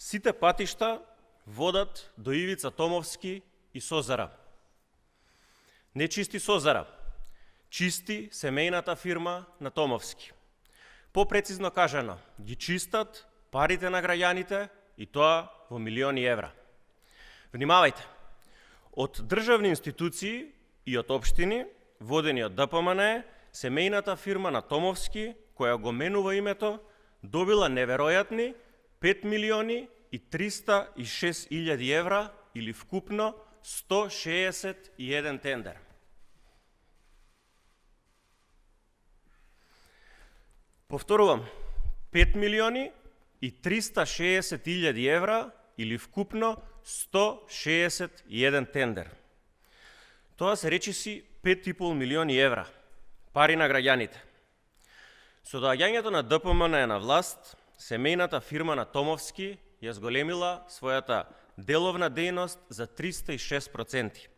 Сите патишта водат до ивица Томовски и Созара. Не чисти Созара, чисти семејната фирма на Томовски. Попрецизно кажано, ги чистат парите на граѓаните и тоа во милиони евра. Внимавајте, од државни институции и од општини, водени од ДПМН, семејната фирма на Томовски, која го менува името, добила неверојатни 5 милиони и 306 илјади евра или вкупно 161 тендер. Повторувам, 5 милиони и 360 илјади евра или вкупно 161 тендер. Тоа се речиси 5,5 милиони евра, пари на граѓаните. Со доаѓањето на ДПМН на власт, семејната фирма на Томовски ја зголемила својата деловна дејност за 306%.